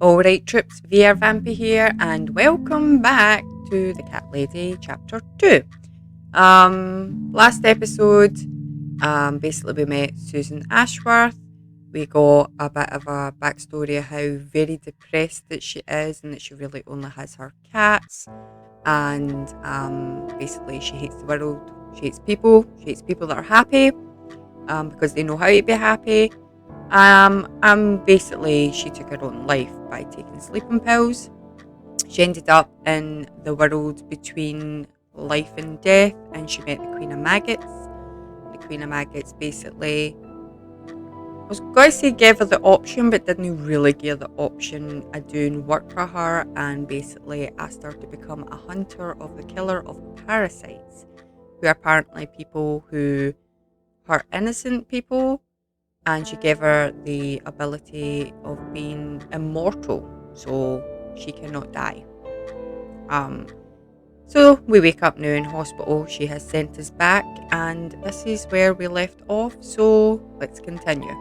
Alright troops, VR Vampy here and welcome back to The Cat Lady Chapter 2. Last episode, basically we met Susan Ashworth. We got a bit of a backstory of how very depressed that she is and that she really only has her cats. And basically she hates the world, she hates people that are happy because they know how to be happy. Basically she took her own life by taking sleeping pills. She ended up in the world between life and death, and she met the Queen of Maggots. The Queen of Maggots basically, I was going to say gave her the option, but didn't really give the option of doing work for her, and basically asked her to become a hunter of the killer of parasites, who are apparently people who hurt innocent people. And she gave her the ability of being immortal, so she cannot die. So we wake up now in hospital. She has sent us back, and this is where we left off, so let's continue.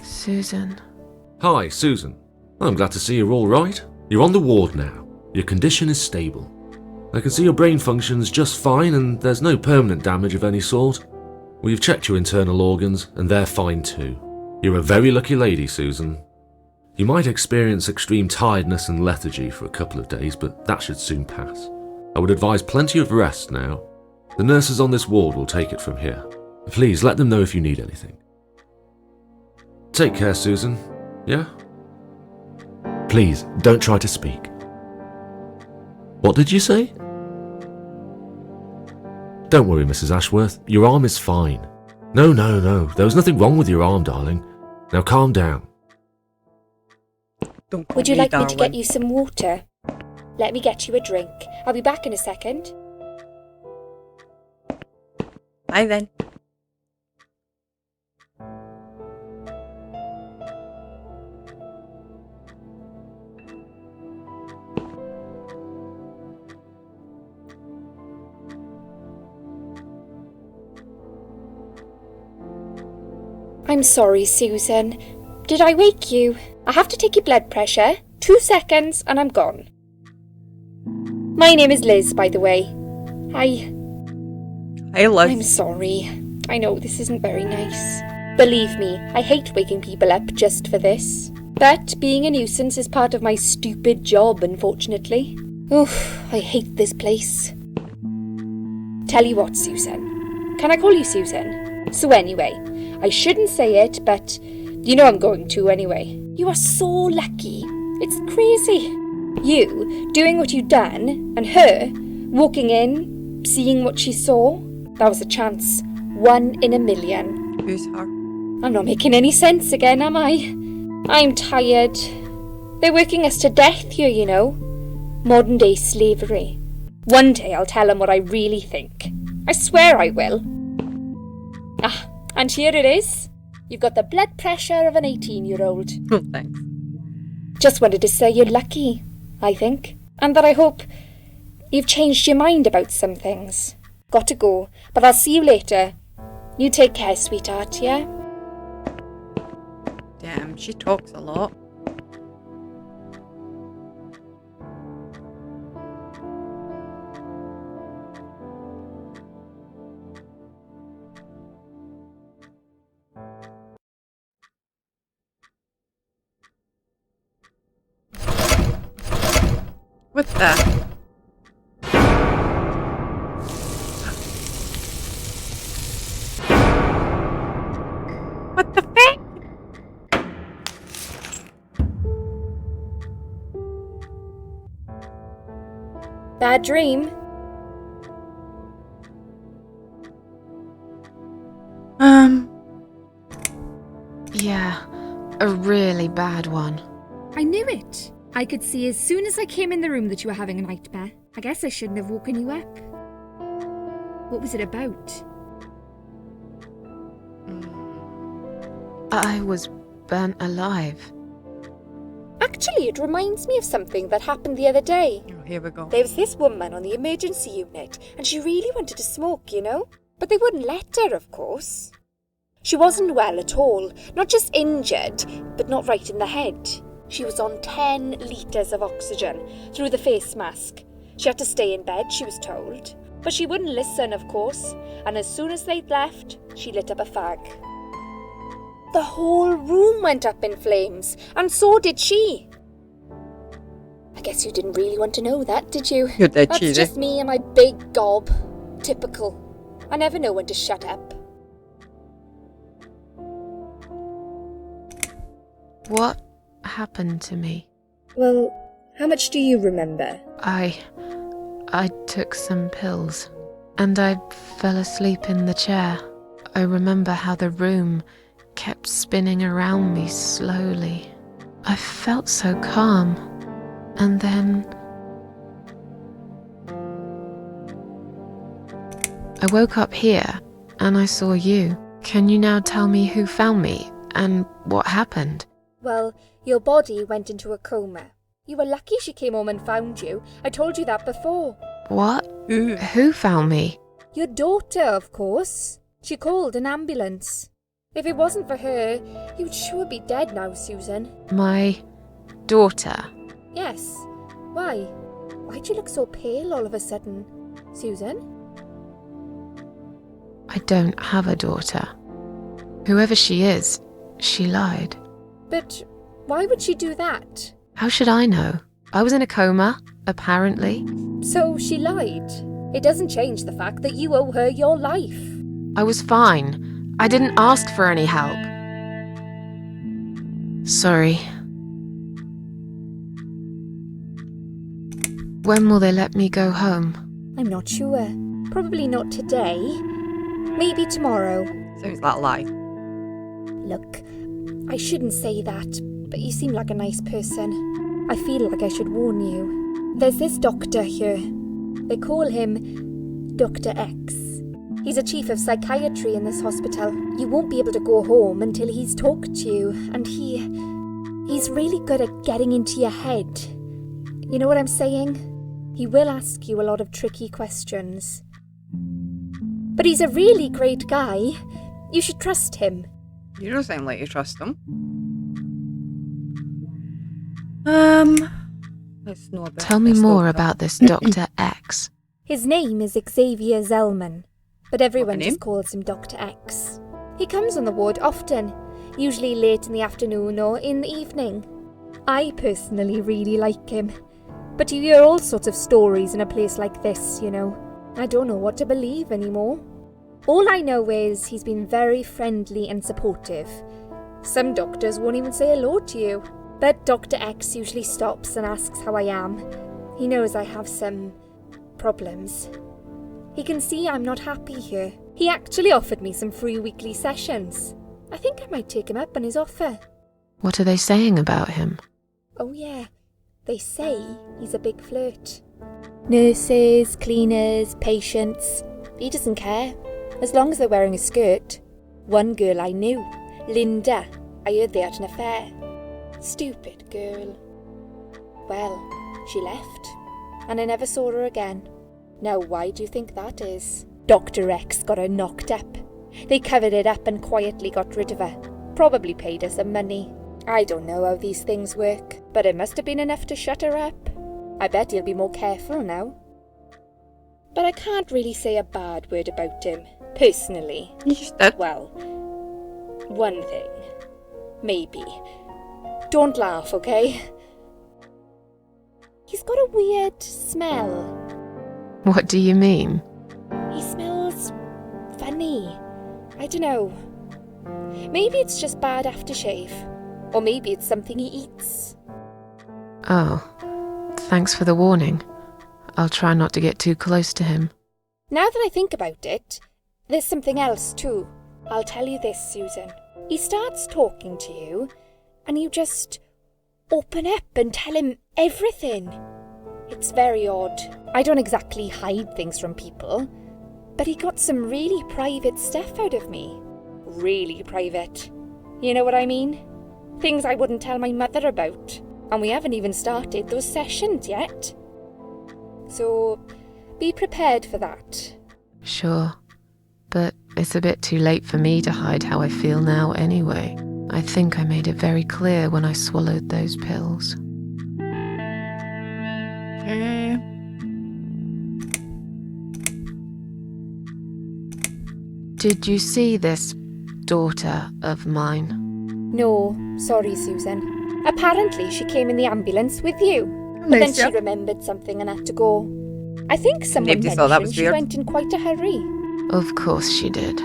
Susan. Hi, Susan. I'm glad to see you're all right. You're on the ward now. Your condition is stable. I can see your brain functions just fine, and there's no permanent damage of any sort. We've checked your internal organs, and they're fine too. You're a very lucky lady, Susan. You might experience extreme tiredness and lethargy for a couple of days, but that should soon pass. I would advise plenty of rest now. The nurses on this ward will take it from here. Please let them know if you need anything. Take care, Susan. Yeah? Please, don't try to speak. What did you say? Don't worry, Mrs. Ashworth. Your arm is fine. No. There was nothing wrong with your arm, darling. Now calm down. Would you like me to get you some water? Let me get you a drink. I'll be back in a second. Bye then. I'm sorry, Susan. Did I wake you? I have to take your blood pressure. 2 seconds and I'm gone. My name is Liz, by the way. Hi, Liz. I'm sorry. I know this isn't very nice. Believe me, I hate waking people up just for this. But being a nuisance is part of my stupid job, unfortunately. Oof, I hate this place. Tell you what, Susan. Can I call you Susan? So anyway, I shouldn't say it, but you know I'm going to anyway. You are so lucky. It's crazy. You doing what you've done, and her walking in, seeing what she saw. That was a chance. 1 in a million. Who's her? I'm not making any sense again, am I? I'm tired. They're working us to death here, you know. Modern day slavery. One day I'll tell them what I really think. I swear I will. And here it is. You've got the blood pressure of an 18-year-old. Oh, thanks. Just wanted to say you're lucky, I think. And that I hope you've changed your mind about some things. Got to go, but I'll see you later. You take care, sweetheart, yeah? Damn, she talks a lot. What the? What the fuck? Bad dream? Yeah, a really bad one. I knew it. I could see as soon as I came in the room that you were having a nightmare. I guess I shouldn't have woken you up. What was it about? I was burnt alive. Actually, it reminds me of something that happened the other day. Oh, here we go. There was this woman on the emergency unit, and she really wanted to smoke, you know? But they wouldn't let her, of course. She wasn't well at all, not just injured, but not right in the head. She was on 10 litres of oxygen through the face mask. She had to stay in bed, she was told. But she wouldn't listen, of course, and as soon as they'd left, she lit up a fag. The whole room went up in flames, and so did she. I guess you didn't really want to know that, did you? You're dead That's cheesy. just me and my big gob. Typical. I never know when to shut up. What happened to me? Well, how much do you remember? I took some pills, and I fell asleep in the chair. I remember how the room kept spinning around me slowly. I felt so calm, and then I woke up here, and I saw you. Can you now tell me who found me, and what happened? Well, your body went into a coma. You were lucky she came home and found you. I told you that before. What? Ooh. Who found me? Your daughter, of course. She called an ambulance. If it wasn't for her, you'd sure be dead now, Susan. My daughter. Yes. Why? Why'd you look so pale all of a sudden, Susan? I don't have a daughter. Whoever she is, she lied. But why would she do that? How should I know? I was in a coma, apparently. So she lied. It doesn't change the fact that you owe her your life. I was fine. I didn't ask for any help. Sorry. When will they let me go home? I'm not sure. Probably not today. Maybe tomorrow. Sounds like a lie. Look, I shouldn't say that, but you seem like a nice person. I feel like I should warn you. There's this doctor here. They call him Dr. X. He's a chief of psychiatry in this hospital. You won't be able to go home until he's talked to you, and he's really good at getting into your head. You know what I'm saying? He will ask you a lot of tricky questions. But he's a really great guy. You should trust him. You don't sound like you trust them. Let's know about Tell me this more doctor. about this Dr. X. His name is Xavier Zellman, but everyone What a just name. calls him Dr. X. He comes on the ward often, usually late in the afternoon or in the evening. I personally really like him, but you hear all sorts of stories in a place like this, you know. I don't know what to believe anymore. All I know is he's been very friendly and supportive. Some doctors won't even say hello to you, but Dr. X usually stops and asks how I am. He knows I have some problems. He can see I'm not happy here. He actually offered me some free weekly sessions. I think I might take him up on his offer. What are they saying about him? Oh yeah, they say he's a big flirt. Nurses, cleaners, patients. He doesn't care, as long as they're wearing a skirt. One girl I knew, Linda, I heard they had an affair. Stupid girl. Well, she left, and I never saw her again. Now why do you think that is? Dr. X got her knocked up. They covered it up and quietly got rid of her. Probably paid her some money. I don't know how these things work, but it must have been enough to shut her up. I bet he'll be more careful now. But I can't really say a bad word about him, personally. You just did. Well, one thing. Maybe. Don't laugh, okay? He's got a weird smell. What do you mean? He smells funny. I don't know. Maybe it's just bad aftershave. Or maybe it's something he eats. Oh, thanks for the warning. I'll try not to get too close to him. Now that I think about it, there's something else too. I'll tell you this, Susan. He starts talking to you, and you just open up and tell him everything. It's very odd. I don't exactly hide things from people, but he got some really private stuff out of me. Really private. You know what I mean? Things I wouldn't tell my mother about. And we haven't even started those sessions yet. So, be prepared for that. Sure, but it's a bit too late for me to hide how I feel now anyway. I think I made it very clear when I swallowed those pills. Did you see this daughter of mine? No, sorry, Susan. Apparently she came in the ambulance with you. But then she remembered something and had to go. I think someone Nobody thought that was mentioned she weird. went in quite a hurry. Of course she did.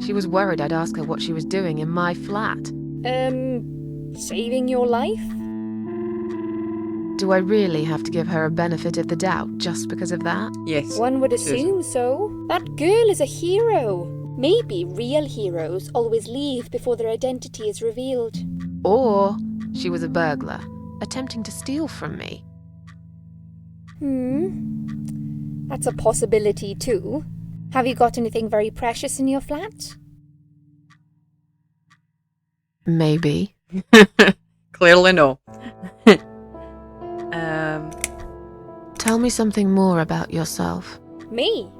She was worried I'd ask her what she was doing in my flat. Saving your life? Do I really have to give her a benefit of the doubt just because of that? Yes. One would Susan. assume so. That girl is a hero. Maybe real heroes always leave before their identity is revealed. Or she was a burglar, attempting to steal from me. That's a possibility too. Have you got anything very precious in your flat? Maybe. Clearly no. Tell me something more about yourself. Me?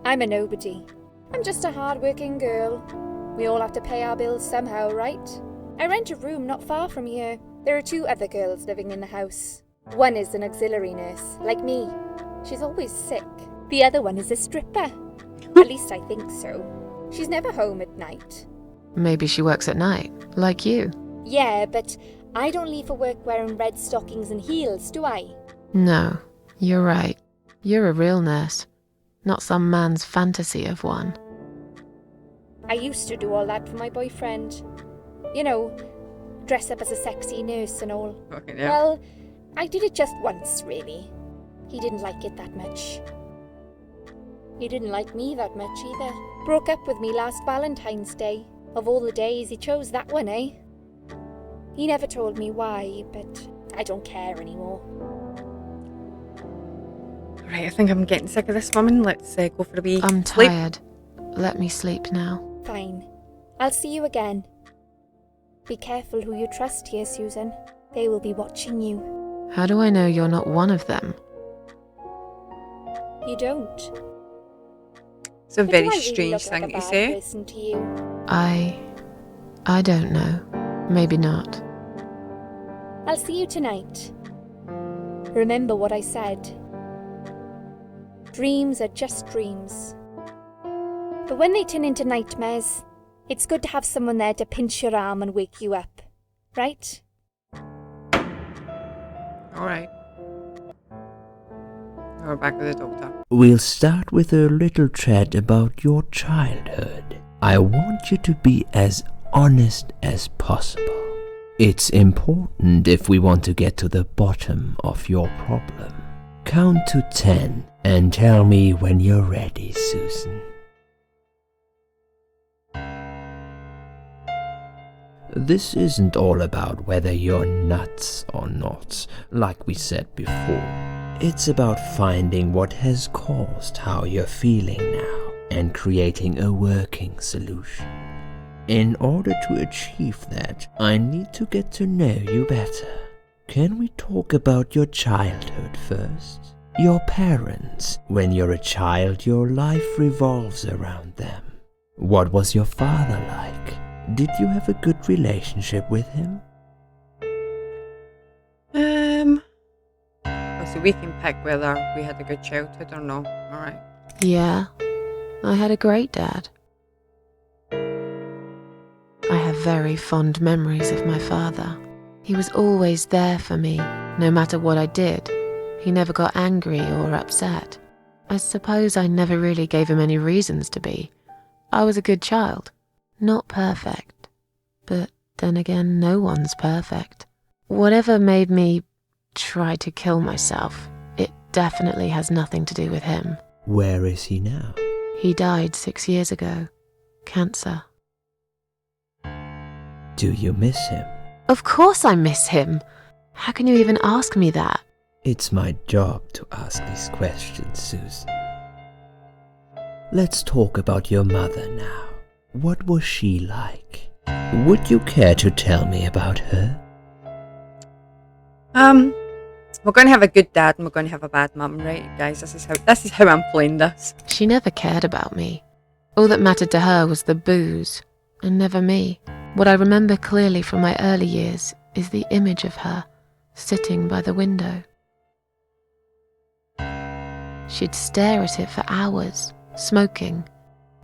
I'm a nobody. I'm just a hard-working girl. We all have to pay our bills somehow, right? I rent a room not far from here. There are 2 other girls living in the house. One is an auxiliary nurse, like me. She's always sick. The other one is a stripper. At least I think so. She's never home at night. Maybe she works at night, like you. Yeah, but I don't leave for work wearing red stockings and heels, do I? No, you're right. You're a real nurse, not some man's fantasy of one. I used to do all that for my boyfriend. You know, dress up as a sexy nurse and all. Fucking hell. Well, I did it just once, really. He didn't like it that much. He didn't like me that much either. Broke up with me last Valentine's Day. Of all the days, he chose that one, eh? He never told me why, but I don't care anymore. Right, I think I'm getting sick of this woman. Let's go for a wee I'm sleep. tired. Let me sleep now. Fine. I'll see you again. Be careful who you trust here, Susan. They will be watching you. How do I know you're not one of them? You don't. It's a But very do I really strange look thing like a to bad say. person to you? I don't know. Maybe not. I'll see you tonight. Remember what I said. Dreams are just dreams. But when they turn into nightmares, it's good to have someone there to pinch your arm and wake you up. Right? Alright. We're back with the doctor. We'll start with a little chat about your childhood. I want you to be as honest as possible. It's important if we want to get to the bottom of your problem. Count to 10 and tell me when you're ready, Susan. This isn't all about whether you're nuts or not, like we said before. It's about finding what has caused how you're feeling now and creating a working solution. In order to achieve that, I need to get to know you better. Can we talk about your childhood first? Your parents. When you're a child, your life revolves around them. What was your father like? Did you have a good relationship with him? So we can pick whether we had a good childhood or not. Alright. Yeah, I had a great dad. I have very fond memories of my father. He was always there for me, no matter what I did. He never got angry or upset. I suppose I never really gave him any reasons to be. I was a good child. Not perfect. But then again, no one's perfect. Whatever made me try to kill myself, it definitely has nothing to do with him. Where is he now? He died 6 years ago. Cancer. Do you miss him? Of course I miss him. How can you even ask me that? It's my job to ask these questions, Susan. Let's talk about your mother now. What was she like? Would you care to tell me about her? We're going to have a good dad and we're going to have a bad mum, right, guys? This is how I'm playing this. She never cared about me. All that mattered to her was the booze, and never me. What I remember clearly from my early years is the image of her sitting by the window. She'd stare at it for hours, smoking.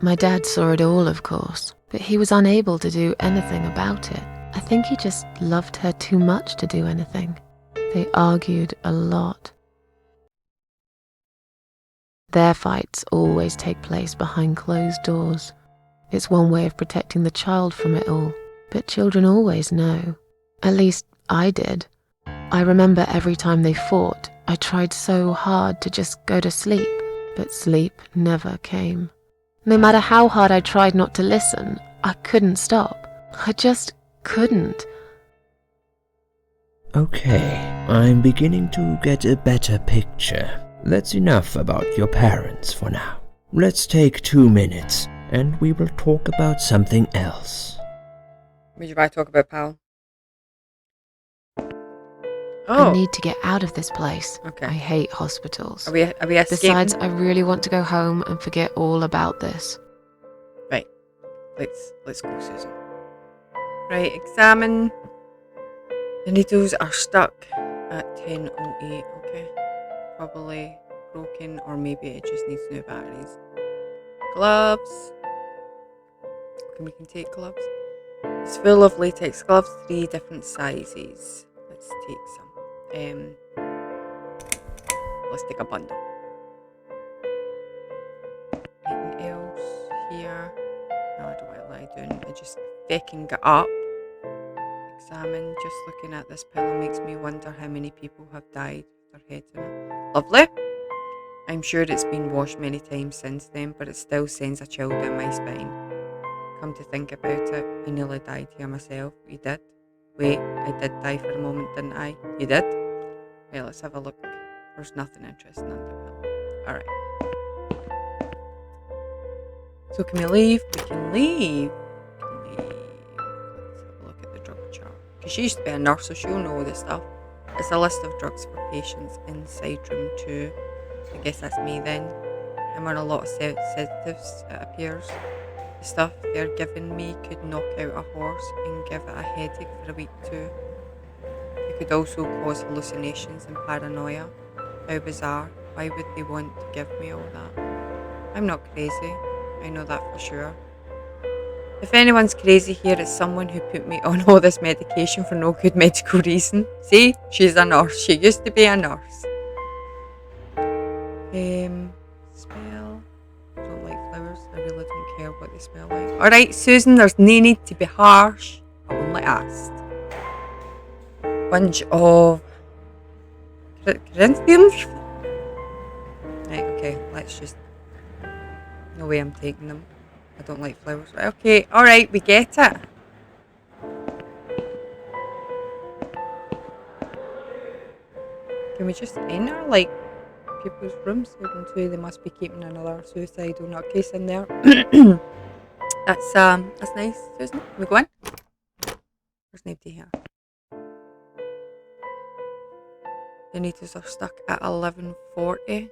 My dad saw it all, of course, but he was unable to do anything about it. I think he just loved her too much to do anything. They argued a lot. Their fights always take place behind closed doors. It's one way of protecting the child from it all, but children always know. At least I did. I remember every time they fought, I tried so hard to just go to sleep, but sleep never came. No matter how hard I tried not to listen, I couldn't stop. I just couldn't. Okay, I'm beginning to get a better picture. That's enough about your parents for now. Let's take 2 minutes, and we will talk about something else. Would you rather talk about pal? I need to get out of this place. Okay. I hate hospitals. Are we escaping? Besides, I really want to go home and forget all about this. Right. Let's go, Susan. Right, examine. The needles are stuck at 10:08. Okay. Probably broken, or maybe it just needs new batteries. Gloves. Okay, we can take gloves. It's full of latex gloves, 3 different sizes. Let's take some. Let's take a bundle. Anything else here? No, I don't want to lie down. I just fucking get up. Examine. Just looking at this pillow makes me wonder how many people have died with their heads in it. Lovely. I'm sure it's been washed many times since then, but it still sends a chill down my spine. Come to think about it, I nearly died here myself. You did? Wait, I did die for a moment, didn't I? You did? Right, let's have a look. There's nothing interesting under the pillow. Alright. So can we leave? We can leave. Let's have a look at the drug chart. Because she used to be a nurse, so she'll know all this stuff. It's a list of drugs for patients inside room 2. I guess that's me then. I'm on a lot of sedatives, it appears. The stuff they're giving me could knock out a horse and give it a headache for a week too. It could also cause hallucinations and paranoia. How bizarre. Why would they want to give me all that? I'm not crazy. I know that for sure. If anyone's crazy here, it's someone who put me on all this medication for no good medical reason. See? She's a nurse. She used to be a nurse. Smell. I don't like flowers. I really don't care what they smell like. Alright, Susan, there's no need to be harsh. I only asked. Bunch of Corinthians? Right, okay, let's just... No way I'm taking them. I don't like flowers. Right, okay, alright, we get it. Can we just enter, like, people's rooms? They must be keeping another suicidal nutcase in there. That's nice, Susan. Can we go in? There's nobody here. The needles are stuck at 11:40.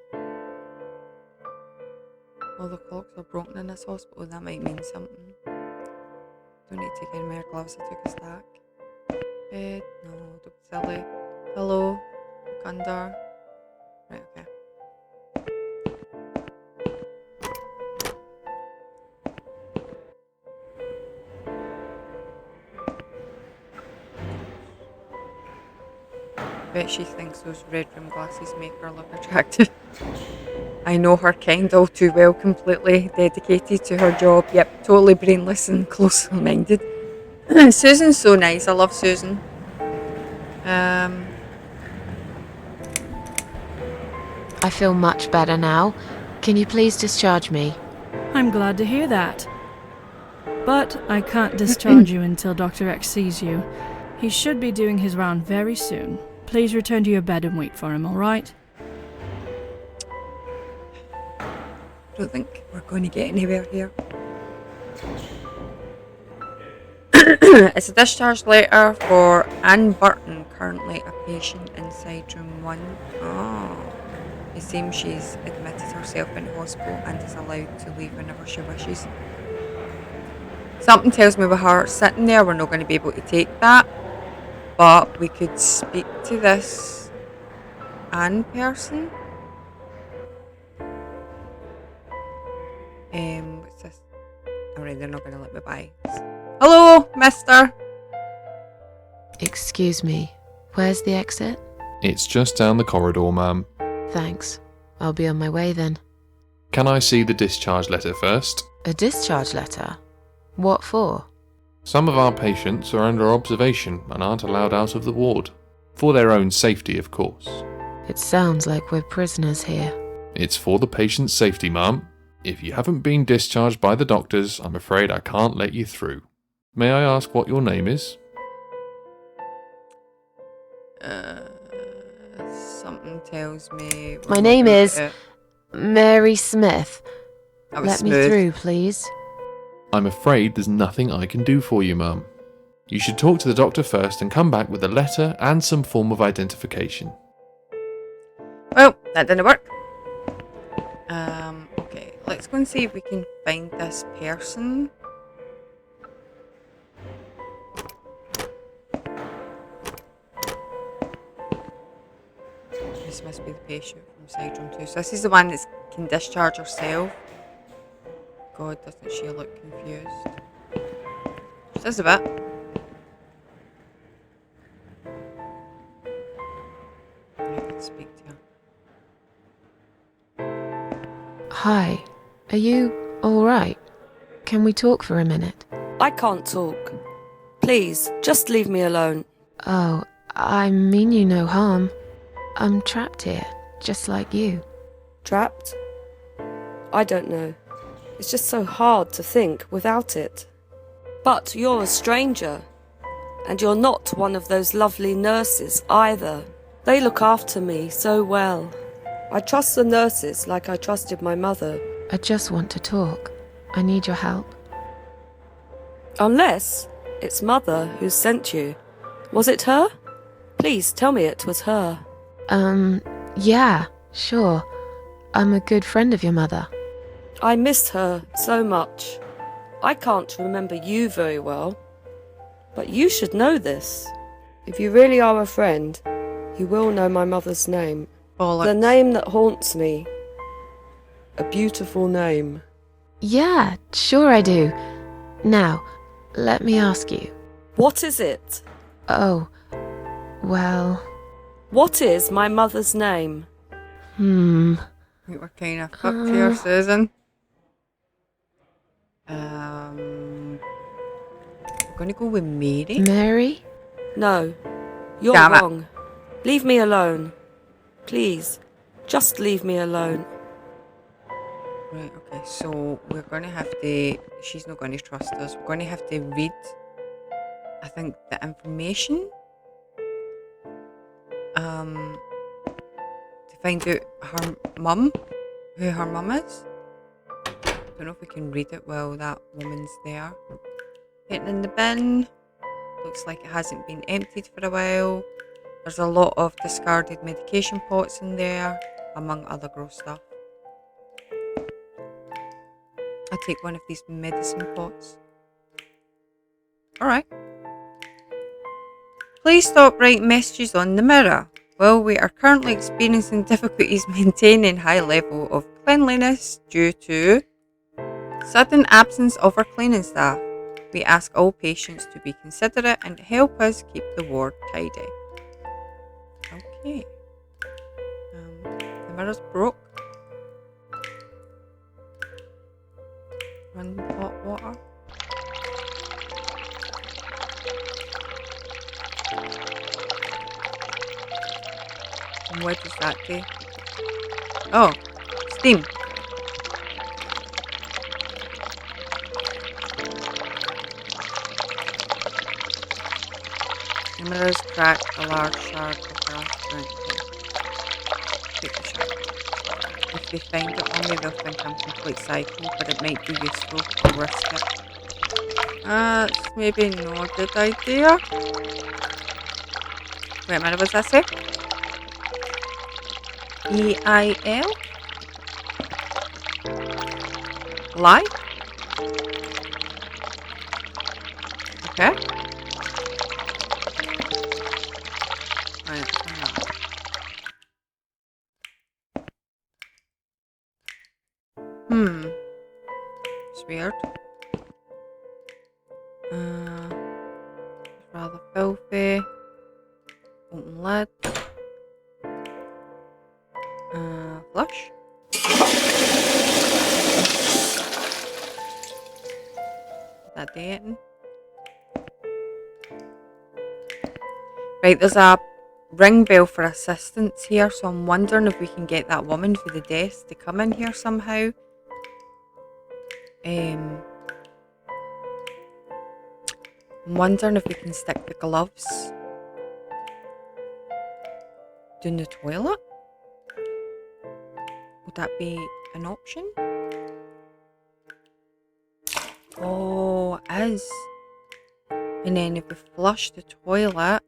All the clocks are broken in this hospital. That might mean something. Don't need to take any more gloves. I took a stack. Bed. No, don't be silly. Pillow. Look under. Right, okay. Bet she thinks those red rim glasses make her look attractive. I know her kind all too well, completely dedicated to her job. Yep, totally brainless and closely minded. Susan's so nice. I love Susan. I feel much better now. Can you please discharge me? I'm glad to hear that. But I can't discharge you until Dr. X sees you. He should be doing his round very soon. Please return to your bed and wait for him, alright? I don't think we're going to get anywhere here. It's a discharge letter for Anne Burton, currently a patient inside room 1. Oh. It seems she's admitted herself into hospital and is allowed to leave whenever she wishes. Something tells me with her sitting there, we're not going to be able to take that. But we could speak to this Anne person. What's this? Alright, they're not going to let me by. Hello, mister. Excuse me, where's the exit? It's just down the corridor, ma'am. Thanks. I'll be on my way then. Can I see the discharge letter first? A discharge letter? What for? Some of our patients are under observation and aren't allowed out of the ward. For their own safety, of course. It sounds like we're prisoners here. It's for the patient's safety, ma'am. If you haven't been discharged by the doctors, I'm afraid I can't let you through. May I ask what your name is? Something tells me... My name is Mary Smith. That was Let me smooth. through, please. I'm afraid there's nothing I can do for you, ma'am. You should talk to the doctor first and come back with a letter and some form of identification. Well, that didn't work. Okay, let's go and see if we can find this person. This must be the patient from side room 2. So this is the one that can discharge herself. God, doesn't she look confused? Just a bit. I can speak to her. Hi. Are you alright? Can we talk for a minute? I can't talk. Please, just leave me alone. Oh, I mean you no harm. I'm trapped here, just like you. Trapped? I don't know. It's just so hard to think without it. But you're a stranger. And you're not one of those lovely nurses either. They look after me so well. I trust the nurses like I trusted my mother. I just want to talk. I need your help. Unless it's Mother who sent you. Was it her? Please tell me it was her. Yeah, sure. I'm a good friend of your mother. I missed her so much. I can't remember you very well. But you should know this. If you really are a friend, you will know my mother's name. Bollocks. The name that haunts me. A beautiful name. Yeah, sure I do. Now, let me ask you. What is it? Oh, well... What is my mother's name? I think we're kind of fucked here, Susan. We're going to go with Mary. Mary? No, you're Damn it. wrong. Leave me alone. Please, just leave me alone. Right, okay, so we're going to have to... She's not going to trust us. We're going to have to read, I think, the information. To find out her mum, who her mum is. Don't know if we can read it while that woman's there. Getting in the bin. Looks like it hasn't been emptied for a while. There's a lot of discarded medication pots in there, among other gross stuff. I'll take one of these medicine pots. Alright. Please stop writing messages on the mirror. Well, we are currently experiencing difficulties maintaining high level of cleanliness due to sudden absence of our cleaning staff. We ask all patients to be considerate and help us keep the ward tidy. Okay. The mirror's broke. Run hot water. And what does that do? Oh, steam. The mirror's cracked, a large shard of glass burnt through. Take the shard. If they find it on me, they'll think I'm complete psycho, but it might be useful. I'll risk it. That's maybe not a good idea. Wait a minute, what's that say? E-I-L? Lie? Okay. Right, turn that. It's weird. It's rather filthy. Open lid. Flush. That dating. Right, there's a ring bell for assistance here, so I'm wondering if we can get that woman for the desk to come in here somehow. I'm wondering if we can stick the gloves down the toilet. Would that be an option? Oh, it is. And then if we flush the toilet,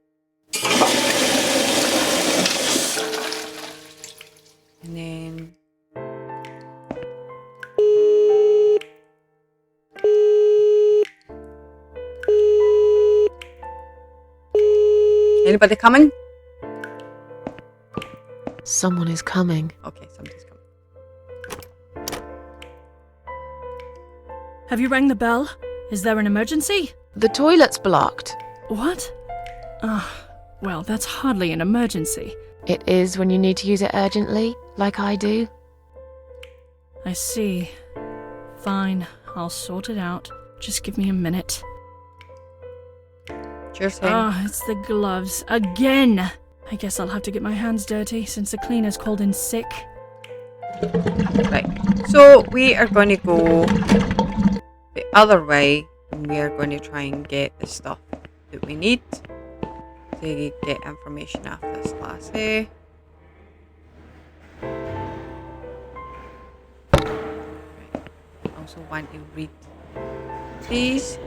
and then anybody coming? Someone is coming. Okay, somebody's coming. Have you rang the bell? Is there an emergency? The toilet's blocked. What? Well, that's hardly an emergency. It is when you need to use it urgently, like I do. I see. Fine, I'll sort it out. Just give me a minute. Cheers, Hank. It's the gloves. Again! I guess I'll have to get my hands dirty since the cleaner's called in sick. Right, so we are going to go the other way, and we are going to try and get the stuff that we need to get information off this lassie. Right. Also want to read these.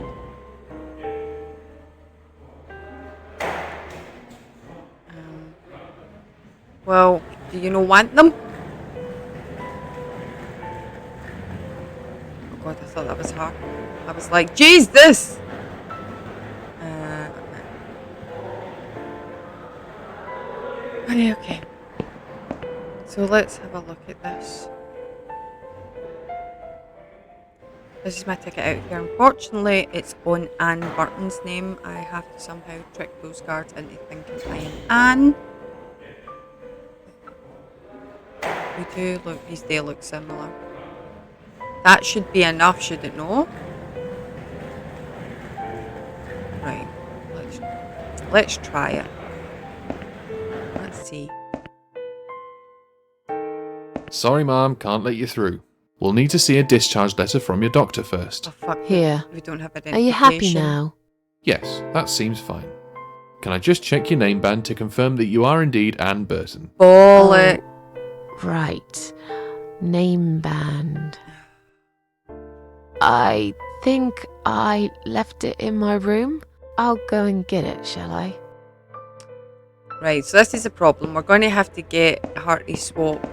Well, do you not want them? Oh god, I thought that was her. I was like, Jesus! Okay. So let's have a look at this. This is my ticket out here. Unfortunately, it's on Anne Burton's name. I have to somehow trick those guards into thinking I am Anne. We do look, these do look similar. That should be enough, should it not? Right, let's try it. Let's see. Sorry, ma'am, can't let you through. We'll need to see a discharge letter from your doctor first. Oh fuck. Here. We don't have Are identification. you happy now? Yes, that seems fine. Can I just check your name band to confirm that you are indeed Anne Burton? Ball it. Right. Name band. I think I left it in my room. I'll go and get it, shall I? Right, so this is a problem. We're going to have to get her to swap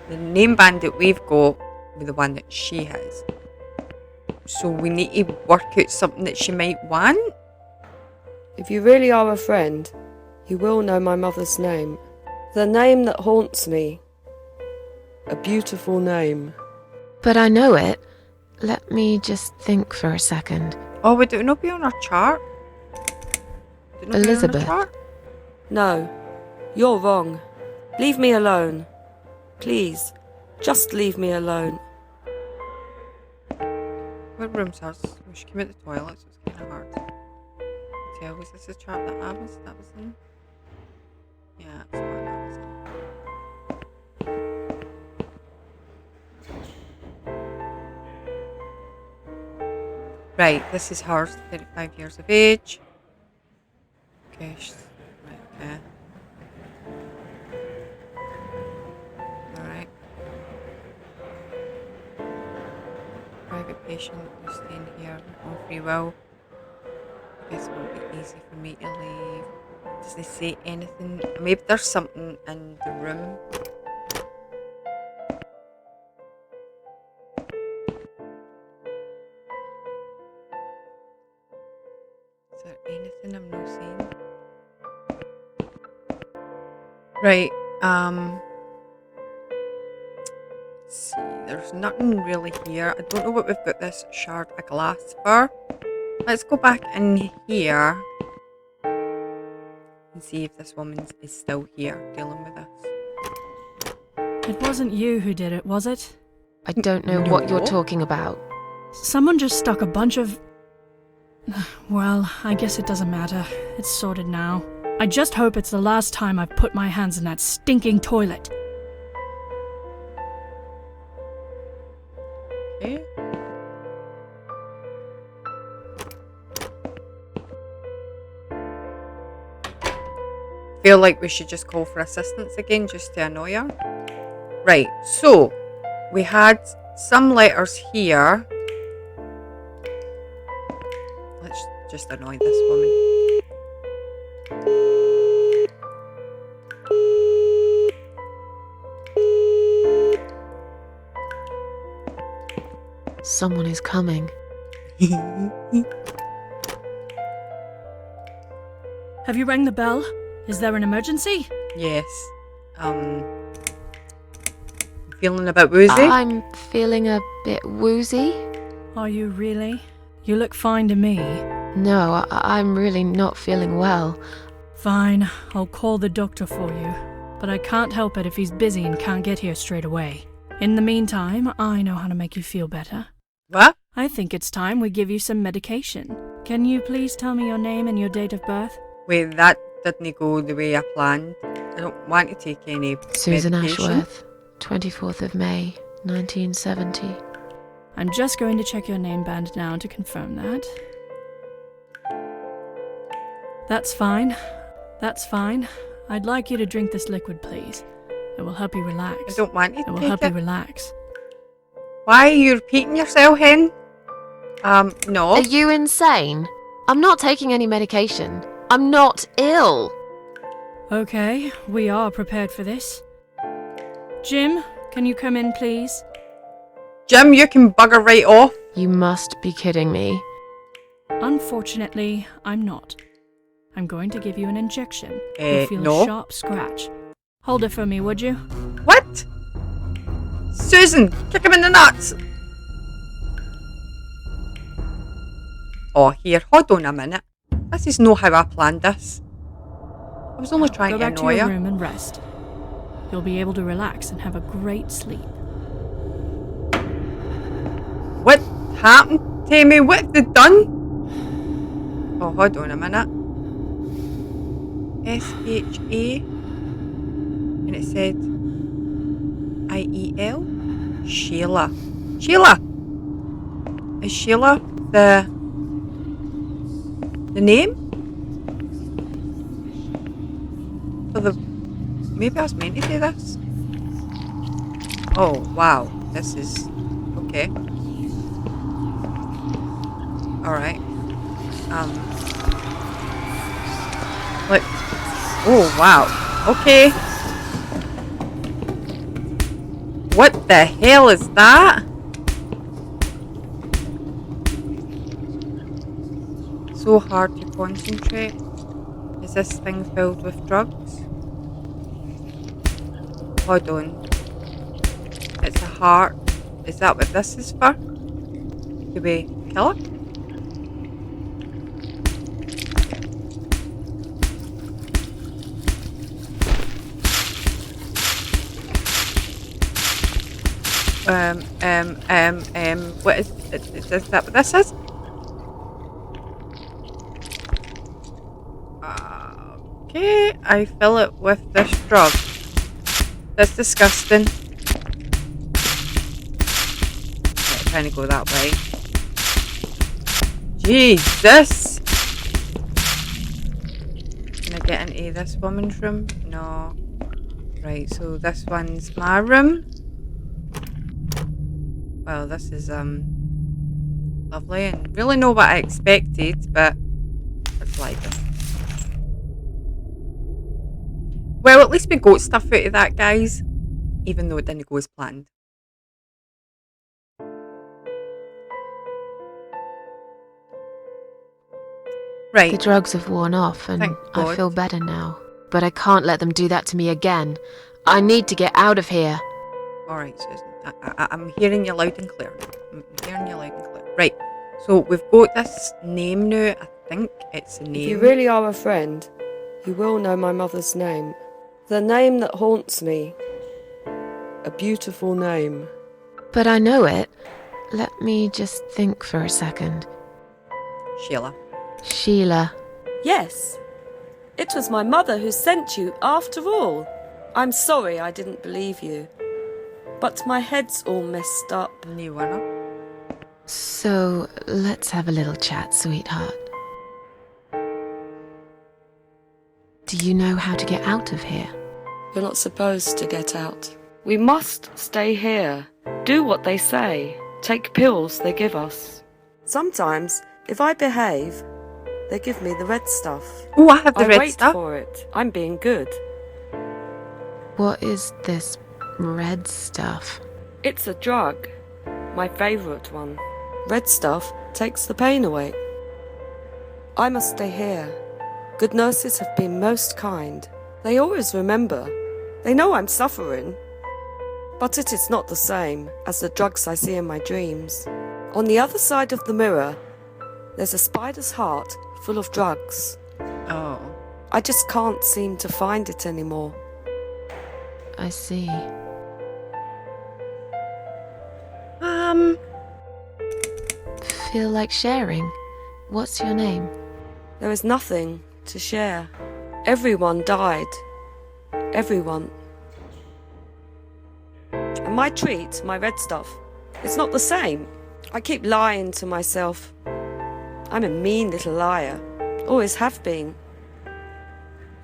the name band that we've got with the one that she has. So we need to work out something that she might want. If you really are a friend, you will know my mother's name. The name that haunts me. A beautiful name. But I know it. Let me just think for a second. Oh, would it not be on our chart? Would it not be on our Elizabeth. chart? No, you're wrong. Leave me alone. Please, just leave me alone. What room's hers? Well, she came out the toilet, so it's kind of hard. Yeah, was this the chart that that was in? Yeah, that's the one that was in. Right, this is hers, 35 years of age. Okay, right, okay. Alright. Private patient who's staying here on free will. I guess it won't be easy for me to leave. Does they say anything? Maybe there's something in the room. Is there anything I'm not seeing? Right, let's see, there's nothing really here. I don't know what we've got this shard of glass for. Let's go back in here and see if this woman is still here dealing with us. It wasn't you who did it, was it? I don't know what you're talking about. Someone just stuck a bunch of... Well, I guess it doesn't matter. It's sorted now. I just hope it's the last time I've put my hands in that stinking toilet. Okay. Feel like we should just call for assistance again just to annoy her. Right, so we had some letters here. Let's just annoy this woman. Someone is coming. Have you rang the bell? Is there an emergency? Yes. Feeling a bit woozy? I'm feeling a bit woozy. Are you really? You look fine to me. No, I'm really not feeling well. Fine, I'll call the doctor for you. But I can't help it if he's busy and can't get here straight away. In the meantime, I know how to make you feel better. What? I think it's time we give you some medication. Can you please tell me your name and your date of birth? Wait, that didn't go the way I planned. I don't want to take any Susan medication. Ashworth, 24th of May, 1970. I'm just going to check your name band now to confirm that. That's fine. That's fine. I'd like you to drink this liquid, please. It will help you relax. I don't want you It to will take help it. you relax. Why are you repeating yourself, Hen? No. Are you insane? I'm not taking any medication. I'm not ill. Okay, we are prepared for this. Jim, can you come in, please? Jim, you can bugger right off. You must be kidding me. Unfortunately, I'm not. I'm going to give you an injection. You'll feel no. a sharp scratch. Hold it for me, would you? What? Susan, kick him in the nuts. Oh, here, hold on a minute. This is not how I planned this. I was only trying Go to back to annoy your her. room and rest. You'll be able to relax and have a great sleep. What happened to me? What have they done? Oh, hold on a minute. S-H-A. And it said I-E-L. Sheila. Sheila! Is Sheila the name? For the... Maybe I was meant to do this. Oh, wow. This is... Okay. Alright. Look. Oh, wow. Okay. What the hell is that? So hard to concentrate. Is this thing filled with drugs? Hold on. It's a heart. Is that what this is for? Do we kill it? What is that what this is? Okay, I fill it with this drug. That's disgusting. Right, trying to go that way. Jesus! Can I get into this woman's room? No. Right, so this one's my room. Well, this is lovely and really know what I expected, but it's like it. Well, at least we got stuff out of that, guys, even though it didn't go as planned. Right. The drugs have worn off and Thank I God. feel better now. But I can't let them do that to me again. I need to get out of here. All right, Susan. I'm hearing you loud and clear. I'm hearing you loud and clear. Right. So we've got this name now. I think it's a name. If you really are a friend, you will know my mother's name. The name that haunts me. A beautiful name. But I know it. Let me just think for a second. Sheila. Sheila. Yes. It was my mother who sent you after all. I'm sorry I didn't believe you. But my head's all messed up. No, we're not. So, let's have a little chat, sweetheart. Do you know how to get out of here? You're not supposed to get out. We must stay here. Do what they say. Take pills they give us. Sometimes, if I behave, they give me the red stuff. Oh, I have the I red wait stuff. for it. I'm being good. What is this red stuff? It's a drug. My favourite one. Red stuff takes the pain away. I must stay here. Good nurses have been most kind. They always remember. They know I'm suffering. But it is not the same as the drugs I see in my dreams. On the other side of the mirror, there's a spider's heart full of drugs. Oh. I just can't seem to find it anymore. I see. Feel like sharing? What's your name? There is nothing to share. Everyone died. Everyone. And my treat, my red stuff, it's not the same. I keep lying to myself. I'm a mean little liar. Always have been.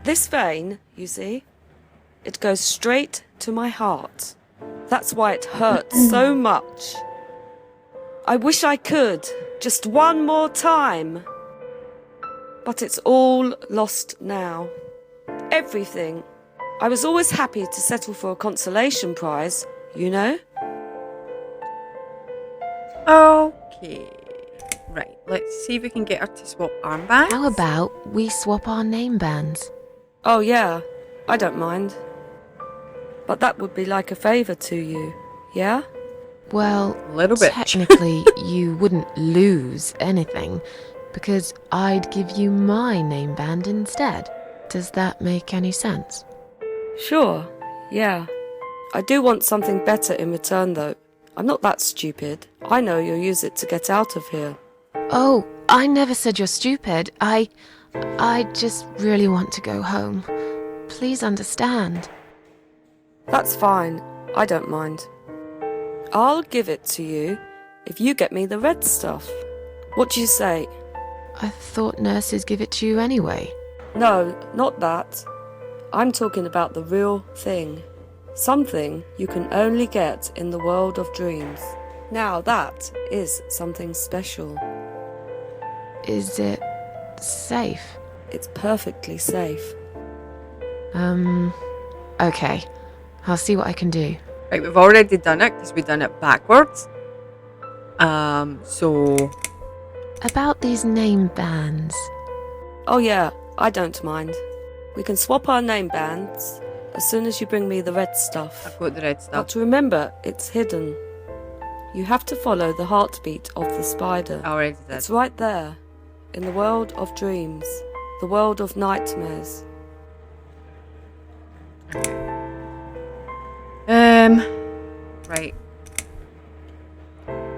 This vein, you see, it goes straight to my heart. That's why it hurts so much. I wish I could, just one more time. But it's all lost now. Everything. I was always happy to settle for a consolation prize, you know? Okay. Right, let's see if we can get her to swap armbands. How about we swap our name bands? Oh yeah, I don't mind. But that would be like a favour to you, yeah? Well, A little bit. technically you wouldn't lose anything because I'd give you my name band instead. Does that make any sense? Sure, yeah. I do want something better in return though. I'm not that stupid. I know you'll use it to get out of here. Oh, I never said you're stupid. I just really want to go home. Please understand. That's fine. I don't mind. I'll give it to you if you get me the red stuff. What do you say? I thought nurses give it to you anyway. No, not that. I'm talking about the real thing. Something you can only get in the world of dreams. Now that is something special. Is it safe? It's perfectly safe. Okay. I'll see what I can do. Right, we've already done it because we've done it backwards. So About these name bands. Oh yeah, I don't mind. We can swap our name bands as soon as you bring me the red stuff. I've got the red stuff. But remember, it's hidden. You have to follow the heartbeat of the spider. I already did. It's right there, in the world of dreams, the world of nightmares. Right.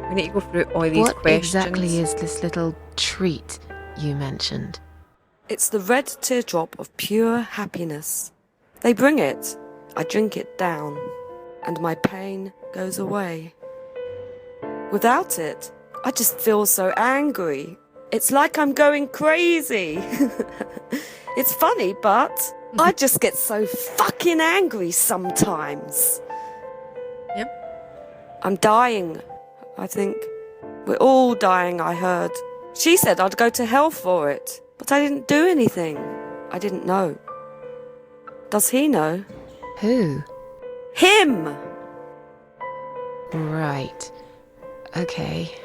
We need to go through all these What questions. exactly is this little treat you mentioned? It's the red teardrop of pure happiness. They bring it, I drink it down, and my pain goes away. Without it, I just feel so angry. It's like I'm going crazy. It's funny, but I just get so fucking angry sometimes. Yep. I'm dying, I think. We're all dying, I heard. She said I'd go to hell for it, but I didn't do anything. I didn't know. Does he know? Who? Him! Right. Okay.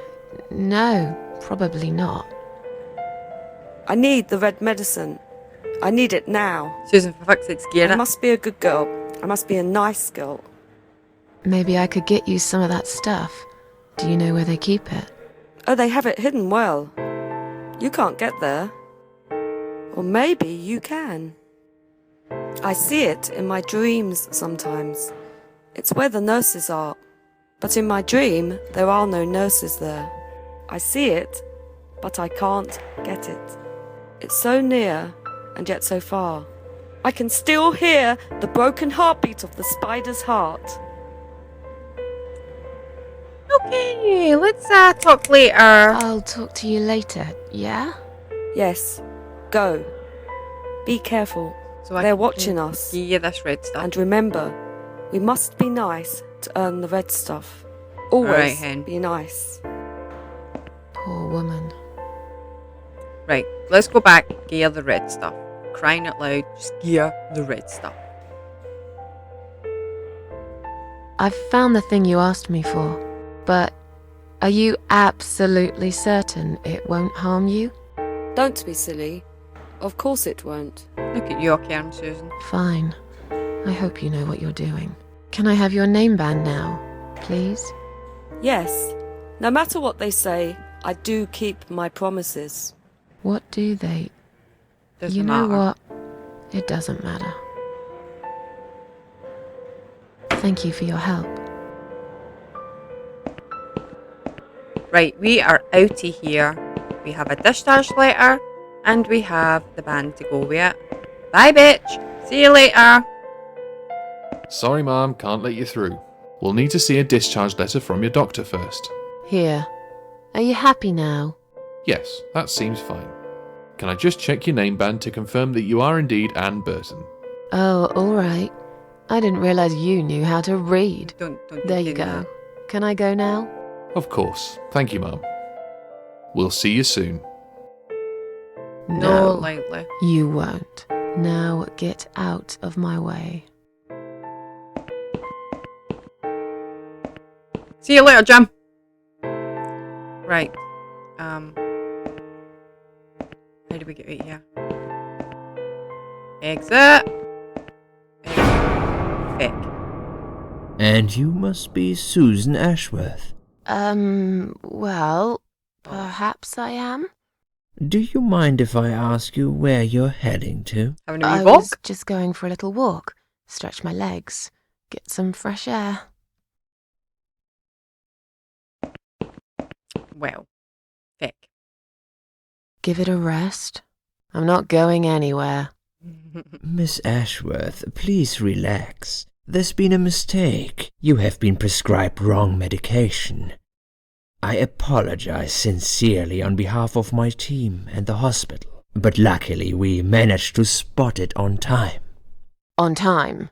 No, probably not. I need the red medicine. I need it now. Susan, for fuck's sake, scare I it. must be a good girl. I must be a nice girl. Maybe I could get you some of that stuff. Do you know where they keep it? Oh, they have it hidden well. You can't get there. Or maybe you can. I see it in my dreams sometimes. It's where the nurses are. But in my dream, there are no nurses there. I see it, but I can't get it. It's so near, and yet so far. I can still hear the broken heartbeat of the spider's heart. Okay, let's talk later. I'll talk to you later, yeah? Yes, go. Be careful. So I They're can watching us. give you this red stuff. And remember, we must be nice to earn the red stuff. Always Alright, hen. be nice. Poor woman. Right, let's go back. Gear the red stuff. Crying out loud, just gear the red stuff. I've found the thing you asked me for, but are you absolutely certain it won't harm you? Don't be silly. Of course it won't. Look at your cairn, Susan. Fine. I hope you know what you're doing. Can I have your name band now, please? Yes, no matter what they say, I do keep my promises. What do they? Doesn't You know matter. what? It doesn't matter. Thank you for your help. Right, we are out of here. We have a discharge letter and we have the band to go with it. Bye, bitch. See you later. Sorry, Ma'am, can't let you through. We'll need to see a discharge letter from your doctor first. Here. Are you happy now? Yes, that seems fine. Can I just check your name band to confirm that you are indeed Anne Burton? Oh, all right. I didn't realize you knew how to read. Don't There you do go. that. Can I go now? Of course. Thank you, Ma'am. We'll see you soon. No, lightly. You won't. Now get out of my way. See you later, Jim. Right. How do we get out here? Exit. Fick. And you must be Susan Ashworth. Well, perhaps I am. Do you mind if I ask you where you're heading to? Having a I wee walk? was just going for a little walk, stretch my legs, get some fresh air. Well, fick. Give it a rest. I'm not going anywhere. Miss Ashworth, please relax. There's been a mistake. You have been prescribed wrong medication. I apologize sincerely on behalf of my team and the hospital, but luckily we managed to spot it on time. On time.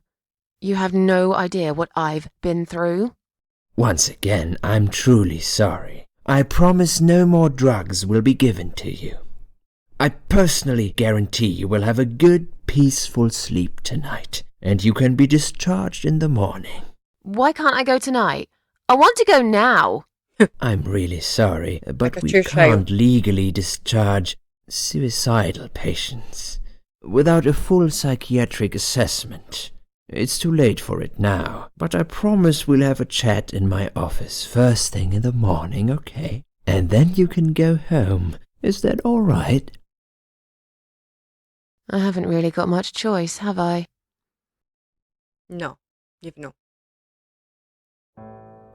You have no idea what I've been through. Once again, I'm truly sorry. I promise no more drugs will be given to you. I personally guarantee you will have a good, peaceful sleep tonight, and you can be discharged in the morning. Why can't I go tonight? I want to go now. I'm really sorry, but Like a we true can't child. legally discharge suicidal patients without a full psychiatric assessment. It's too late for it now, but I promise we'll have a chat in my office first thing in the morning, okay? And then you can go home. Is that all right? I haven't really got much choice, have I? No, you've no.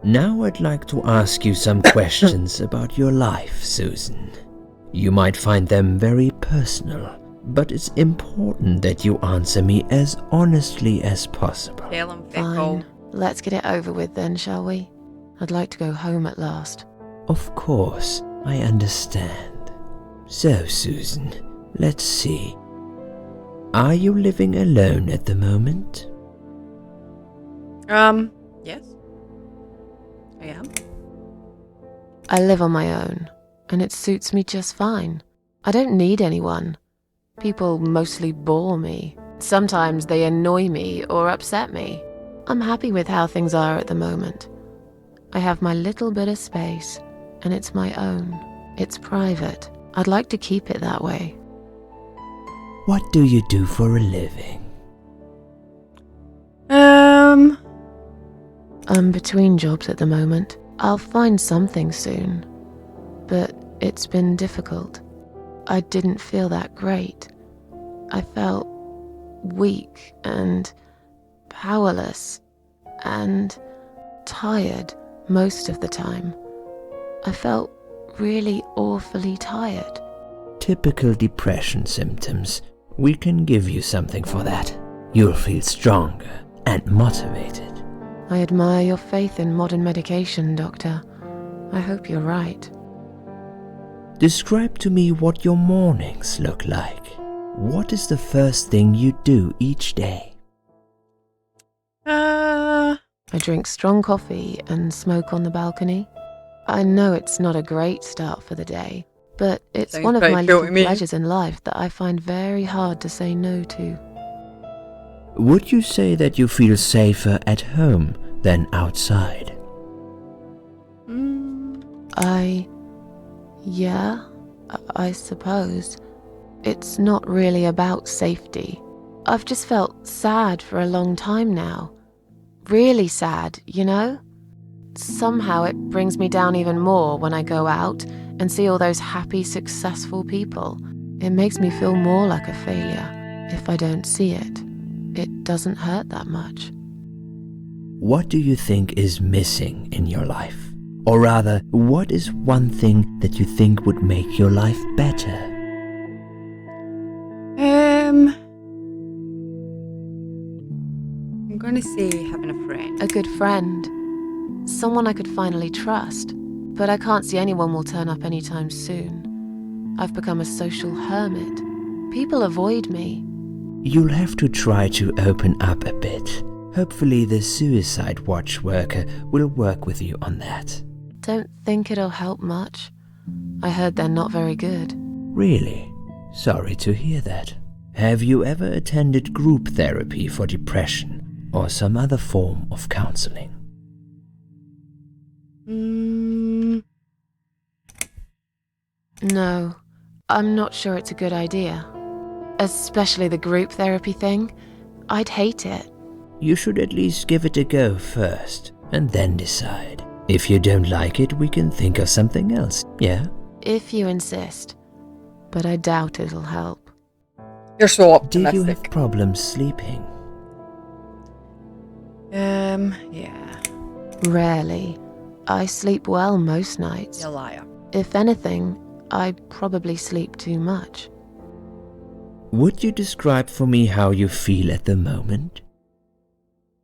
Now I'd like to ask you some questions about your life, Susan. You might find them very personal, but it's important that you answer me as honestly as possible. Tell him, fickle. Fine. Let's get it over with then, shall we? I'd like to go home at last. Of course, I understand. So, Susan, let's see. Are you living alone at the moment? Yes. I am. I live on my own, and it suits me just fine. I don't need anyone. People mostly bore me. Sometimes they annoy me or upset me. I'm happy with how things are at the moment. I have my little bit of space, and it's my own. It's private. I'd like to keep it that way. What do you do for a living? I'm between jobs at the moment. I'll find something soon. But it's been difficult. I didn't feel that great. I felt weak and powerless and tired most of the time. I felt really awfully tired. Typical depression symptoms. We can give you something for that. You'll feel stronger and motivated. I admire your faith in modern medication, Doctor. I hope you're right. Describe to me what your mornings look like. What is the first thing you do each day? I drink strong coffee and smoke on the balcony. I know it's not a great start for the day, but it's Sounds one of pretty my cool little to me. pleasures in life that I find very hard to say no to. Would you say that you feel safer at home than outside? Yeah, I suppose. It's not really about safety. I've just felt sad for a long time now. Really sad, you know? Somehow it brings me down even more when I go out and see all those happy, successful people. It makes me feel more like a failure. If I don't see it, it doesn't hurt that much. What do you think is missing in your life? Or rather, what is one thing that you think would make your life better? I'm going to say having a friend. A good friend. Someone I could finally trust. But I can't see anyone will turn up anytime soon. I've become a social hermit. People avoid me. You'll have to try to open up a bit. Hopefully the suicide watch worker will work with you on that. Don't think it'll help much. I heard they're not very good. Really? Sorry to hear that. Have you ever attended group therapy for depression or some other form of counseling? No, I'm not sure it's a good idea. Especially the group therapy thing. I'd hate it. You should at least give it a go first, and then decide. If you don't like it, we can think of something else, yeah? If you insist. But I doubt it'll help. You're so Do optimistic. you have problems sleeping? Yeah. Rarely. I sleep well most nights. You're a liar. If anything, I probably sleep too much. Would you describe for me how you feel at the moment?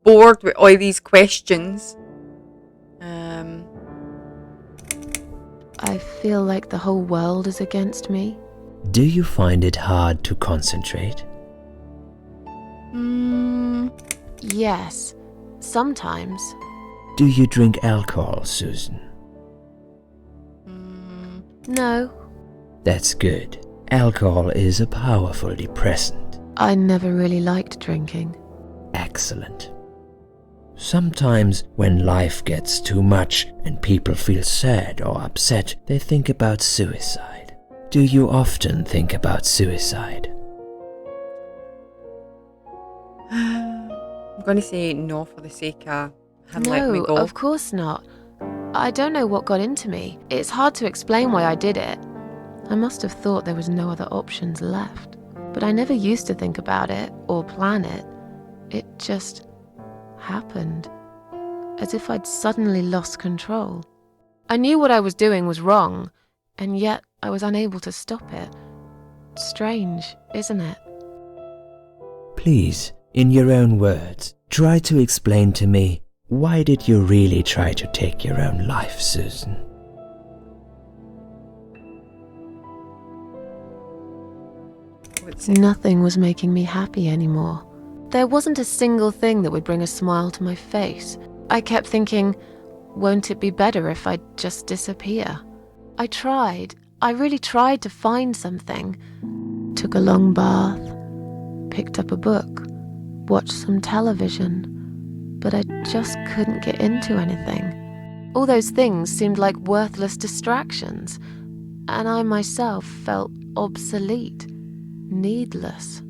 Bored with all these questions. I feel like the whole world is against me. Do you find it hard to concentrate? Yes, sometimes. Do you drink alcohol, Susan? No, That's good. Alcohol is a powerful depressant. I never really liked drinking. Excellent. Sometimes when life gets too much and people feel sad or upset, they think about suicide. Do you often think about suicide? I'm going to say no for the sake of him letting me No, go. of course not. I don't know what got into me. It's hard to explain why I did it. I must have thought there was no other options left. But I never used to think about it or plan it. It just happened. As if I'd suddenly lost control. I knew what I was doing was wrong, and yet I was unable to stop it. Strange, isn't it? Please, in your own words, try to explain to me, why did you really try to take your own life, Susan? Nothing was making me happy anymore. There wasn't a single thing that would bring a smile to my face. I kept thinking, won't it be better if I just disappear? I tried. I really tried to find something. Took a long bath, picked up a book, watched some television, but I just couldn't get into anything. All those things seemed like worthless distractions, and I myself felt obsolete. needless.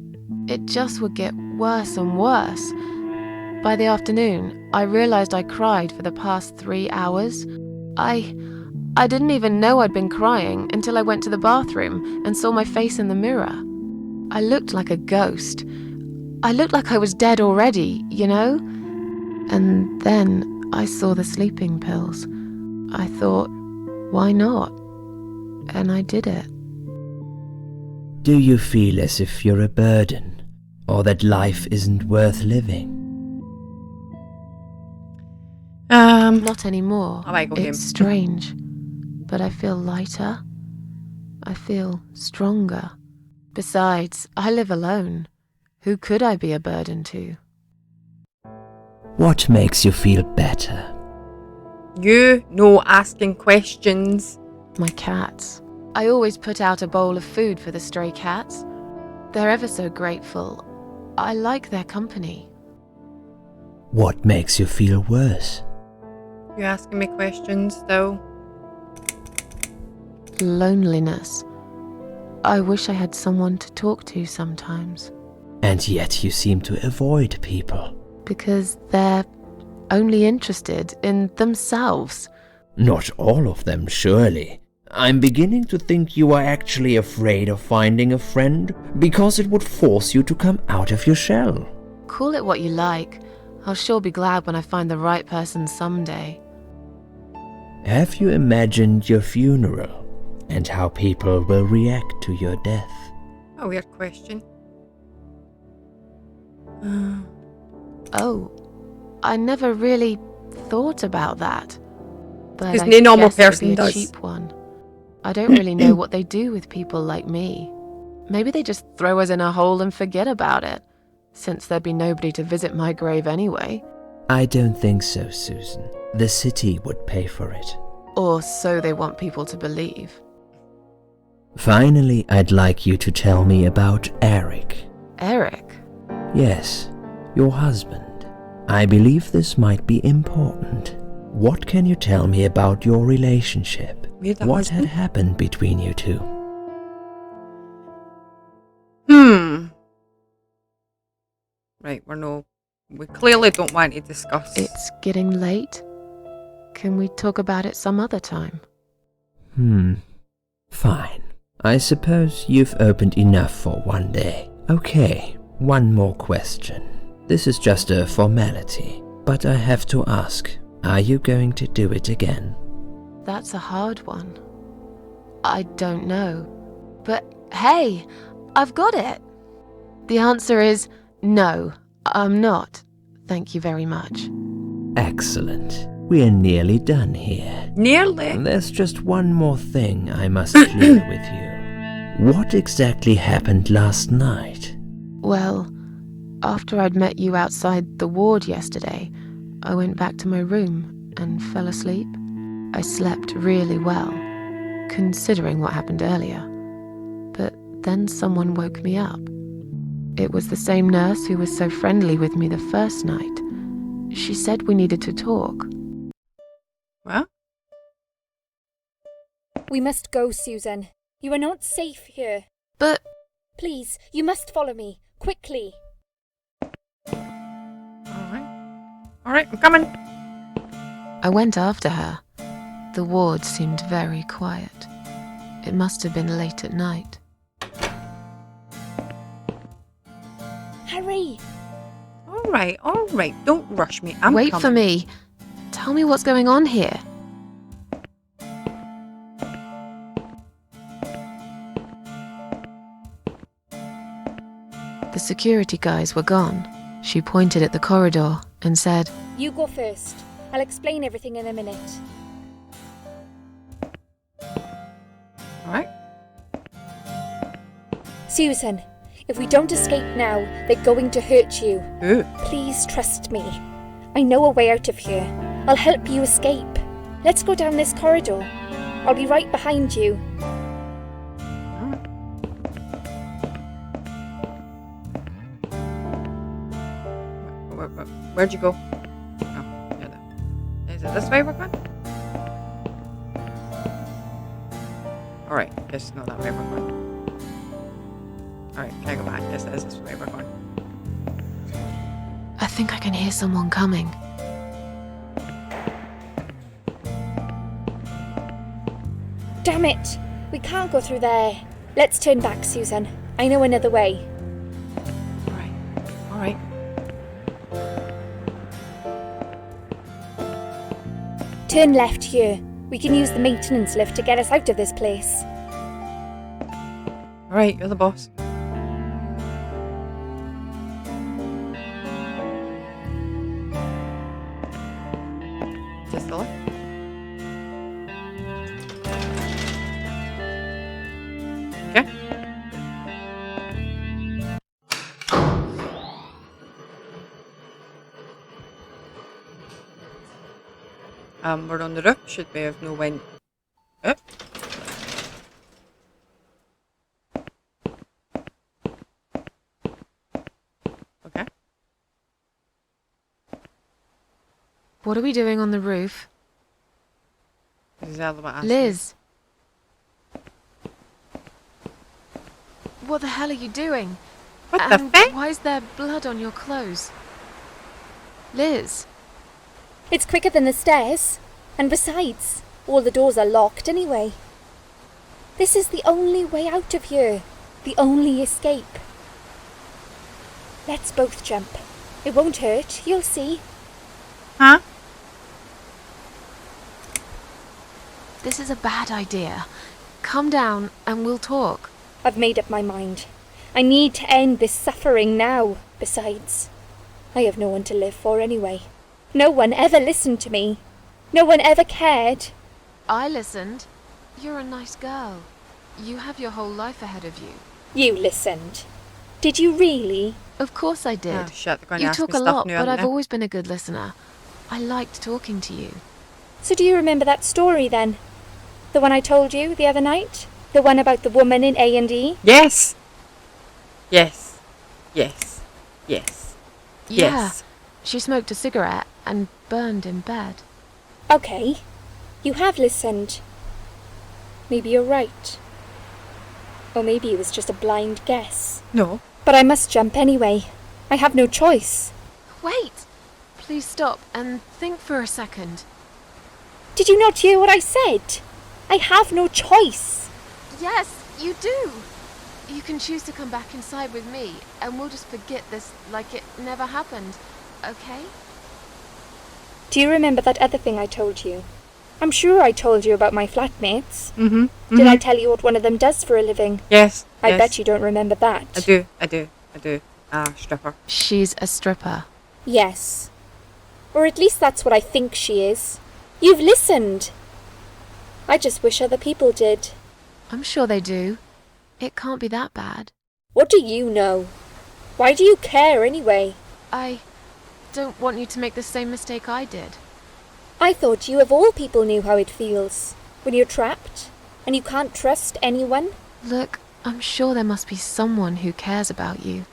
It just would get worse and worse. By the afternoon, I realized I cried for the past 3 hours. I didn't even know I'd been crying until I went to the bathroom and saw my face in the mirror. I looked like a ghost. I looked like I was dead already, you know? And then I saw the sleeping pills. I thought, why not? And I did it. Do you feel as if you're a burden, or that life isn't worth living? Not anymore. I might go home. It's strange, but I feel lighter. I feel stronger. Besides, I live alone. Who could I be a burden to? What makes you feel better? You know asking questions. My cats. I always put out a bowl of food for the stray cats. They're ever so grateful. I like their company. What makes you feel worse? You asking me questions, though? Loneliness. I wish I had someone to talk to sometimes. And yet you seem to avoid people. Because they're only interested in themselves. Not all of them, surely. I'm beginning to think you are actually afraid of finding a friend because it would force you to come out of your shell. Call it what you like. I'll sure be glad when I find the right person someday. Have you imagined your funeral and how people will react to your death? A weird question. Oh, I never really thought about that. But Because I no normal guess it would person be a does. cheap one. I don't really know what they do with people like me. Maybe they just throw us in a hole and forget about it, since there'd be nobody to visit my grave anyway. I don't think so, Susan. The city would pay for it. Or so they want people to believe. Finally, I'd like you to tell me about Eric. Eric? Yes, your husband. I believe this might be important. What can you tell me about your relationship? We're the What husband? had happened between you two? Right, we clearly don't want to discuss. It's getting late. Can we talk about it some other time? Fine. I suppose you've opened enough for one day. Okay, one more question. This is just a formality, but I have to ask, are you going to do it again? That's a hard one. I don't know. But hey, I've got it. The answer is no, I'm not. Thank you very much. Excellent. We're nearly done here. Nearly. There's just one more thing I must clear with you. What exactly happened last night? Well, after I'd met you outside the ward yesterday, I went back to my room and fell asleep. I slept really well, considering what happened earlier. But then someone woke me up. It was the same nurse who was so friendly with me the first night. She said we needed to talk. What? We must go, Susan. You are not safe here. But Please, you must follow me. Quickly. Alright, I'm coming. I went after her. The ward seemed very quiet. It must have been late at night. Hurry! Alright. Don't rush me. I'm Wait coming. for me. Tell me what's going on here. The security guys were gone. She pointed at the corridor and said, You go first. I'll explain everything in a minute. Alright. Susan, if we don't escape now, they're going to hurt you. Ooh. Please trust me. I know a way out of here. I'll help you escape. Let's go down this corridor. I'll be right behind you. Where'd you go? Oh, you're there. Is it this way we're going? Alright, guess it's not that way we're going. Alright, can I go back? Yes, this is where we're going. I think I can hear someone coming. Damn it! We can't go through there. Let's turn back, Susan. I know another way. Alright. Turn left here. We can use the maintenance lift to get us out of this place. Alright, you're the boss. Just the left. Okay. We're on the roof. Should we have no went up? Okay. What are we doing on the roof? This is all about us. Liz! What the hell are you doing? What And the fuck? why is there blood on your clothes? Liz! It's quicker than the stairs. And besides, all the doors are locked anyway. This is the only way out of here. The only escape. Let's both jump. It won't hurt, you'll see. Huh? This is a bad idea. Come down and we'll talk. I've made up my mind. I need to end this suffering now. Besides, I have no one to live for anyway. No one ever listened to me. No one ever cared. I listened. You're a nice girl. You have your whole life ahead of you. You listened. Did you really? Of course I did. Oh shit, they're going to You ask talk me a stuff lot, now, but aren't I've they? always been a good listener. I liked talking to you. So do you remember that story then? The one I told you the other night? The one about the woman in A&E? Yes! Yes. Yes. Yes. Yeah. Yes. She smoked a cigarette and burned in bed. Okay. You have listened. Maybe you're right. Or maybe it was just a blind guess. No. But I must jump anyway. I have no choice. Wait! Please stop and think for a second. Did you not hear what I said? I have no choice. Yes, you do! You can choose to come back inside with me, and we'll just forget this like it never happened, okay? Do you remember that other thing I told you? I'm sure I told you about my flatmates. Mm-hmm. Did I tell you what one of them does for a living? Yes. I yes. bet you don't remember that. I do. Stripper. She's a stripper. Yes. Or at least that's what I think she is. You've listened. I just wish other people did. I'm sure they do. It can't be that bad. What do you know? Why do you care anyway? I don't want you to make the same mistake I did. I thought you of all people knew how it feels. When you're trapped, and you can't trust anyone. Look, I'm sure there must be someone who cares about you.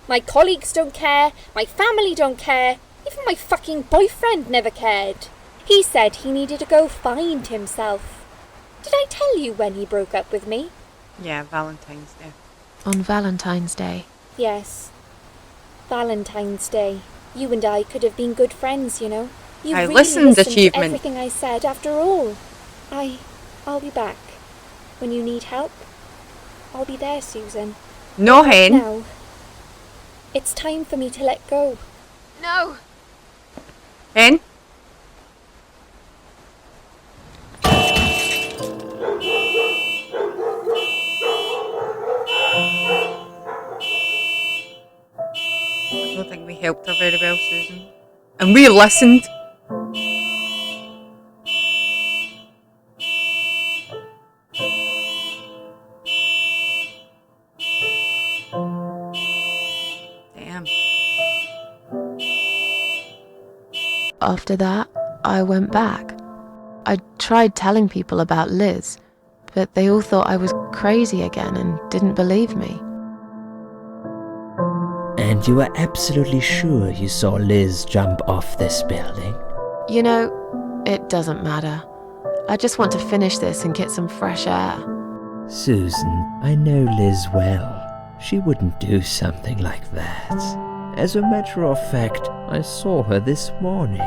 My colleagues don't care, my family don't care, even my fucking boyfriend never cared. He said he needed to go find himself. Did I tell you when he broke up with me? Yeah, Valentine's Day. On Valentine's Day. Yes. Valentine's Day. You and I could have been good friends, you know. You I really listened, to achievement. everything I said after all. I'll be back. When you need help, I'll be there, Susan. No, hen. Now, it's time for me to let go. No! Hen? I don't think we helped her very well, Susan. And we listened. Damn. After that, I went back. I tried telling people about Liz, but they all thought I was crazy again and didn't believe me. And you were absolutely sure you saw Liz jump off this building? You know, it doesn't matter. I just want to finish this and get some fresh air. Susan, I know Liz well. She wouldn't do something like that. As a matter of fact, I saw her this morning.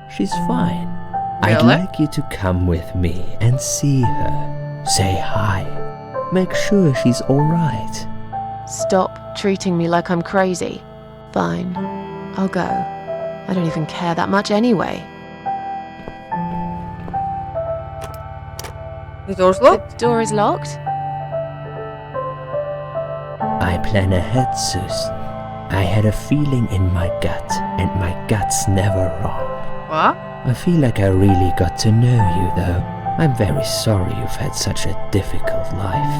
She's fine. I'd Really? like you to come with me and see her. Say hi. Make sure she's alright. Stop treating me like I'm crazy. Fine, I'll go. I don't even care that much anyway. The door's The locked. door is locked? I plan ahead, Susan. I had a feeling in my gut, and my gut's never wrong. What? I feel like I really got to know you, though. I'm very sorry you've had such a difficult life.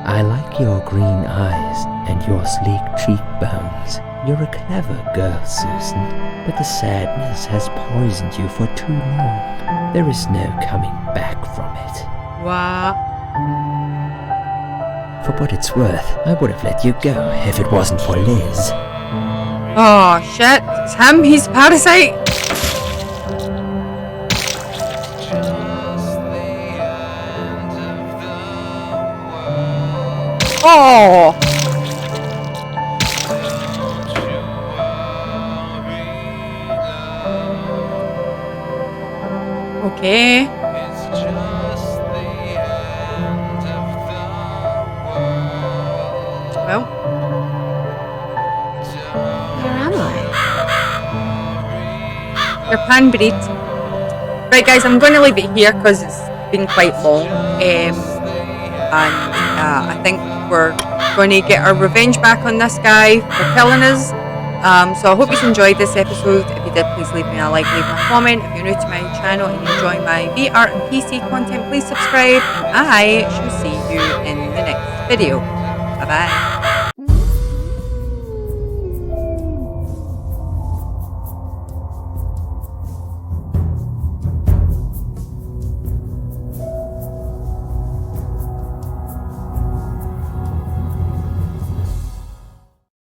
I like your green eyes and your sleek cheekbones. You're a clever girl, Susan, but the sadness has poisoned you for too long. There is no coming back from it. What? For what it's worth, I would have let you go if it wasn't for Liz. Oh shit, it's him, he's Parasite. Oh! Okay. Well, Where am I? your pan breed. Right guys, I'm going to leave it here because it's been quite long. And I think we're going to get our revenge back on this guy for killing us. So I hope you enjoyed this episode. If you did, please leave me a like, leave me a comment. If you're new to my channel and you enjoy my VR and PC content, please subscribe. And I shall see you in the next video. Bye bye.